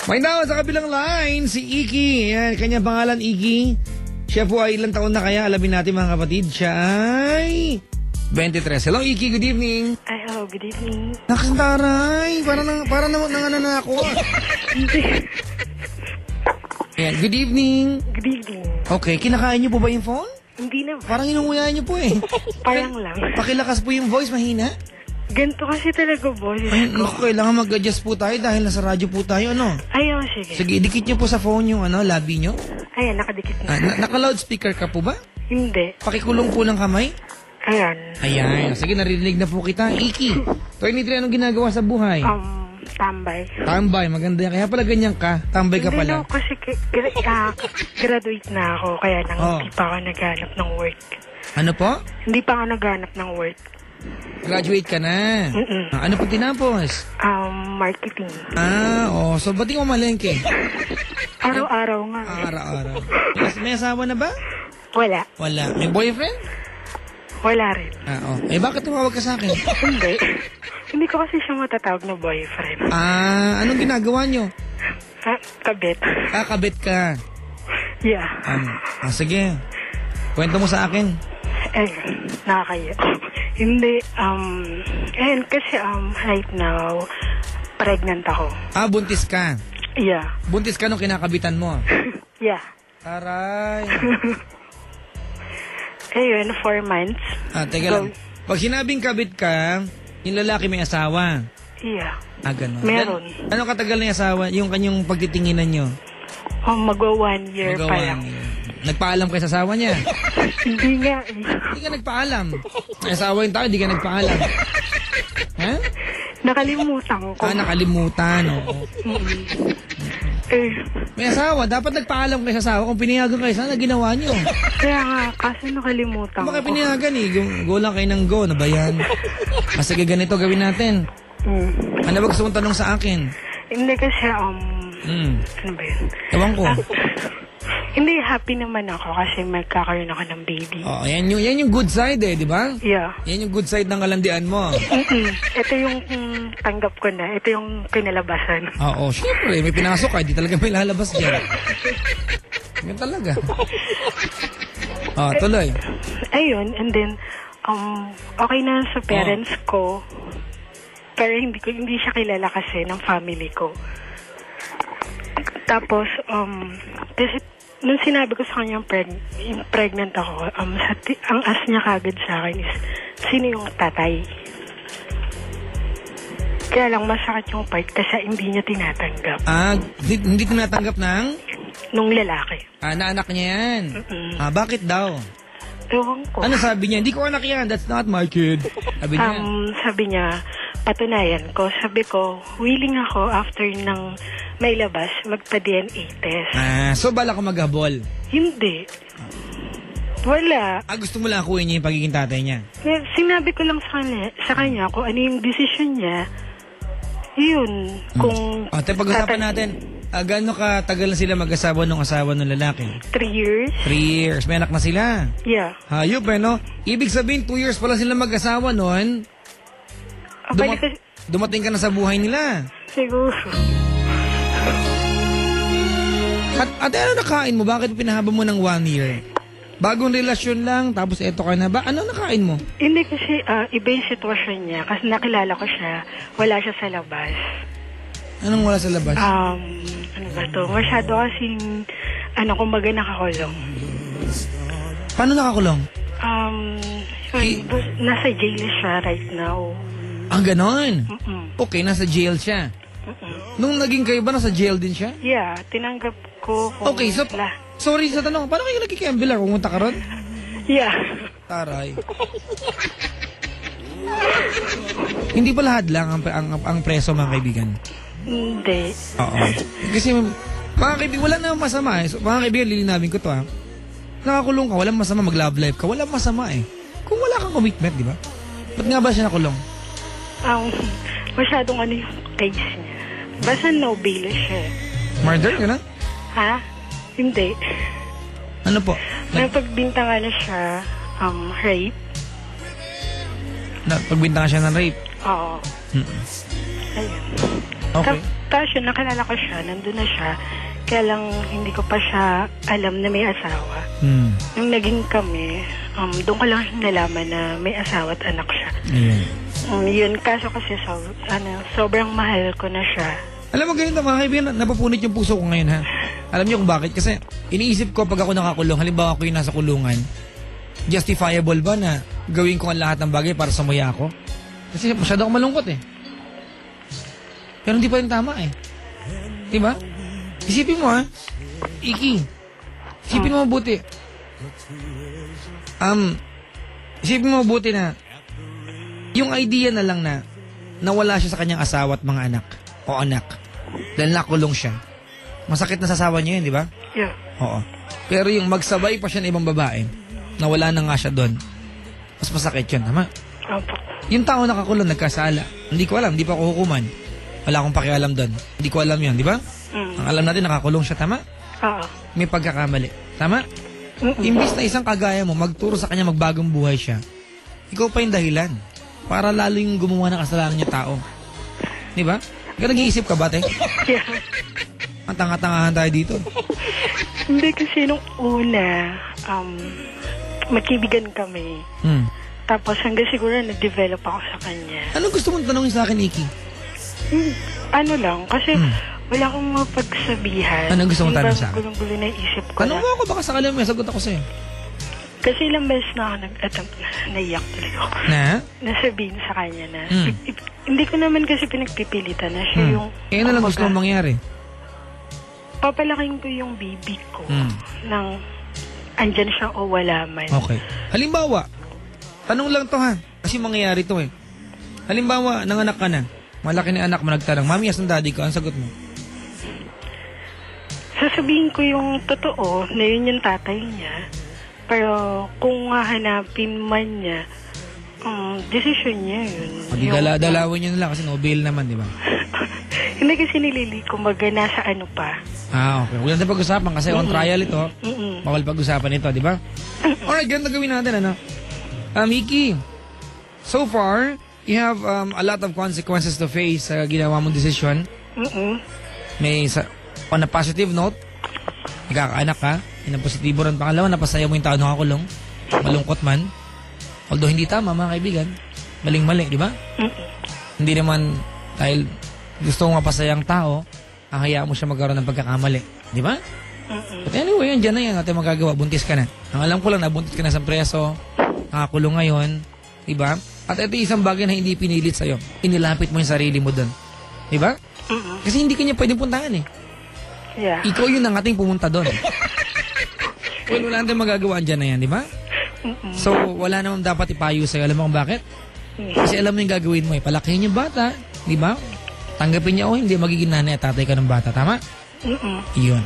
May tawag sa kabilang line, si Iki. Ayan, kanyang pangalan, Iki. Siya po ay ilang taon na kaya? Alamin natin mga kapatid. Siya ay 23. Hello, Iki. Good evening. Ay, hello. Good evening. Nakasantaray. Para na ako. Ayan, good evening. Good evening. Okay, kinakain niyo po ba yung phone? Hindi na. Parang inunguya niyo po eh. Parang lang. Pakilakas po yung voice, mahina. Ganito kasi talaga, boses Ay, ko. naku, kailangan mag-adjust po tayo dahil nasa radyo po tayo, ano? Ay, oh, sige. Sige, dikit niyo po sa phone yung labi niyo. Ayan, nakadikit na. Naka-loudspeaker ka po ba? Hindi. Pakikulong po ng kamay. Ayan. Ayan. Sige, naririnig na po kita. Iki, 23, anong ginagawa sa buhay? Tambay. Tambay, maganda yan. Kaya pala ganyan ka. Tambay ka Hindi pala. no, kasi graduate na ako, kaya hindi pa ako naghanap ng work. Ano po? Hindi pa ako naghanap ng work. Graduate ka na. Ano po tinapos? Marketing. So ba't di mo malengke? Araw-araw nga. Araw-araw. May asawa na ba? Wala. Wala. May boyfriend? Wala rin. Bakit tumawag ka sa akin? Hindi. Hindi ko kasi siya matatawag na boyfriend. Anong ginagawa nyo? Kabit. Kabit ka. Yeah. Sige. Kwento mo sa akin. Nakakaya. Hindi, kasi right now, pregnant ako. Buntis ka? Yeah. Buntis ka nung kinakabitan mo? Yeah. Aray. Ayun, 4 months. Teka lang. Pag sinabing kabit ka, yung lalaki may asawa? Yeah. Ganun. Meron. Ano katagal na yung asawa, yung kanyang pagtitinginan nyo? Magwa 1 year pa lang. Nagpaalam kayo sa asawa niya? Hindi nga eh. Hindi ka nagpaalam. May asawa yung tao, hindi ka nagpaalam. Ha? Nakalimutan ko. Nakalimutan. Oo. May asawa, dapat nagpaalam kayo sa asawa. Kung pinayagan kayo, sana ginawa nyo. Kaya nga, kasi nakalimutan ko. Baka pinayagan eh. Go lang kayo ng go. Ano ba yan? Sige, ganito gawin natin. Ano ba gusto mong tanong sa akin? Hindi kasi, ano ba yun? Ewan ko. Hindi, happy naman ako kasi magkakaroon ako ng baby. Yan yung good side di ba? Yeah. Yan yung good side ng kalandian mo. Ito yung tanggap ko na. Ito yung kinalabasan. Syempre. May pinasok ka. Di talaga may lalabas dyan. Yan talaga. Tuloy. Ayun, and then, okay na sa parents ko. Pero hindi siya kilala kasi ng family ko. Tapos, kasi nung sinabi ko sa kanya pregnant ako, ang ask niya kagad sa akin is, sino yung tatay? Kaya lang masakit yung part kasi hindi niya tinatanggap. Hindi tinatanggap ng? Nung lalaki. Na anak niya yan? Bakit daw? Ewan ko. Ano sabi niya? Hindi ko anak yan. That's not my kid. Sabi niya, patunayan ko. Sabi ko, willing ako after ng may labas, magpa-DNA test. So bala ko maghabol? Hindi. Wala. Gusto mo lang akuin niya yung pagiging tatay niya? Sinabi ko lang sa kanya kung ano yung decision niya. Yun. Kung pag-usapan natin, gaano katagal na sila mag-asawa ng asawa ng lalaki? 3 years. 3 years. May anak na sila? Yeah. Hayop no? Ibig sabihin, 2 years pala sila mag-asawa noon. Dumating ka na sa buhay nila. Siguro. At ano nakain mo? Bakit pinahaba mo ng 1 year? Bagong relasyon lang, tapos eto ka na ba? Ano nakain mo? Hindi kasi iba yung sitwasyon niya. Kasi nakilala ko siya, wala siya sa labas. Anong wala sa labas? Ano ba to? Masyado kasing, kumbaga nakakulong. Paano nakakulong? Nasa jail siya right now. Ganon? Okay, nasa jail siya. Nung naging kayo ba, nasa jail din siya? Yeah, tinanggap ko. Okay, so, sorry sa tanong, paano kayo nagkikembila? Pumunta ka ron? Yeah. Taray. Hindi pa lahat lang ang preso, mga kaibigan? Hindi. Oo. Kasi, mga kaibigan, wala na masama eh. So, mga kaibigan, lilinawin ko to Nakakulong ka, walang masama, mag-love life ka, walang masama eh. Kung wala kang commitment, di ba? Ba't nga ba siya nakulong? Masyadong yung case niya. Basta no bail siya. Murder, gano'n? Ha? Hindi. Ano po? Napagbintangan na siya, rape. Pagbintangan siya ng rape? Oo. Ayun. Okay. Tapos yun, nakilala ko siya, nandun na siya. Kaya lang, hindi ko pa siya alam na may asawa. Nung naging kami, doon ko lang nalaman na may asawa at anak siya. Ayan. Yun, kaso kasi sobrang mahal ko na siya. Alam mo ganito mga kaibigan, napapunit yung puso ko ngayon ha. Alam niyo kung bakit? Kasi iniisip ko pag ako nakakulong, halimbawa ako yung nasa kulungan, justifiable ba na gawin ko ang lahat ng bagay para sumuya ako? Kasi masyado ako malungkot eh. Pero hindi pa rin tama eh. Diba? Isipin mo ha, Iki. Isipin mo mabuti. Isipin mo mabuti na yung idea na lang na nawala siya sa kanyang asawa at mga anak o anak dahil nakulong siya. Masakit na sa asawa niya yun, di ba? Yeah. Oo. Pero yung magsabay pa siya ng ibang babae, nawala na nga siya doon, mas masakit yun, tama? Opo. Yung tao nakakulong, nagkasala. Hindi ko alam, hindi pa ako hukuman. Wala akong pakialam doon. Hindi ko alam yun, di ba? Ang alam natin, nakakulong siya, tama? Oo. May pagkakamali. Tama? Imbis na isang kagaya mo, magturo sa kanya magbagong buhay siya, ikaw pa yung dahilan para lalo yung gumawa ng kasalanan niya tao. Di ba? Ikaw nag-iisip ka ba, te? Yeah. Ang tanga-tangahan tayo dito. Hindi kasi nung una, magkibigan kami. Tapos hanggang siguro nag-develop ako sa kanya. Anong gusto mong tanongin sa akin, Iki? Ano lang, kasi wala akong mapagsabihan. Anong gusto mong tanong sa akin? Gulong-gulo na isip ko Tanong mo ako, baka sakali may sagot ako sa'yo. Kasi ilang beses na ako nag-attempt na naiyak talaga ako. Na? Nasabihin sa kanya na, hindi ko naman kasi pinagpipilitan na siya yung... Eh, ano lang gusto mong mangyari? Papalaking ko yung baby ko nang andyan siya o wala man. Okay. Halimbawa, tanong lang to ha, kasi mangyayari to eh. Halimbawa, nanganak ka na, malaki na anak mo nagtanong, Mami, asan daddy ko? Ang sagot mo? Sasabihin ko yung totoo na yun yung tatay niya. Pero kung hahanapin man niya, decision niya yun. Hindi dalawin niyo na lang kasi no bail naman, di ba? Hindi kasi nilili, kumbaga nasa ano pa. Okay. Huwag natin pag-usapan kasi on trial ito. Bawal pag-usapan ito, di ba? Alright, ganun na gawin natin, ano? Miki, so far, you have a lot of consequences to face sa ginawa mong decision. May, on a positive note, nagkakaanak ka. Yan ang positibo rin. Pangalawa, napasaya mo yung tao nakakulong. Malungkot man. Although hindi tama, mga kaibigan. Maling-mali, di ba? Hindi naman dahil gusto mo mapasaya ang tao, ang hayaan mo siya magkaroon ng pagkakamali. Di ba? But anyway, yan dyan na yan. Natin magagawa. Buntis ka na. Ang alam ko lang, nabuntis ka na sa preso. Nakakulong ngayon. Di ba? At ito isang bagay na hindi pinilit sa'yo. Inilapit mo yung sarili mo doon. Di ba? Kasi hindi ka niya pwedeng puntahan eh. Yeah. Ikaw yun ang ating pumunta doon. Well, wala natin magagawa dyan na yan, di ba? So, wala namang dapat ipayo sa'yo. Alam mo kung bakit? Kasi alam mo yung gagawin mo eh. Palakihin yung bata, di ba? Tanggapin niya o hindi, magiging nanay at tatay ka ng bata. Tama? Yun.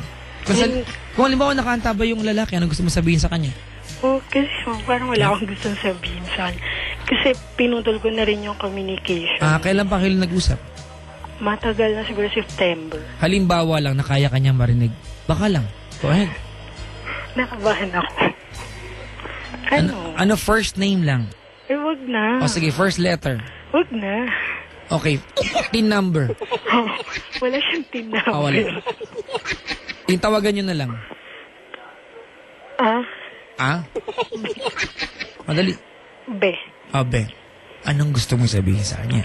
Kung halimbawa nakahanta ba yung lalaki, anong gusto mo sabihin sa kanya? Kasi parang wala akong gustong sabihin sa kanya. Kasi pinutol ko na rin yung communication. Kailan pa kayo nag-usap? Matagal na siguro September. Halimbawa lang na kaya kanyang marinig. Baka lang. Go ahead. Nakabahan ako. Ano first name lang? Wag na. O sige, first letter. Wag na. Okay. PIN number. Wala siyang PIN number. Wala. Tawagan nyo na lang. Madali. B. Be. Anong gusto mo sabihin sa kanya?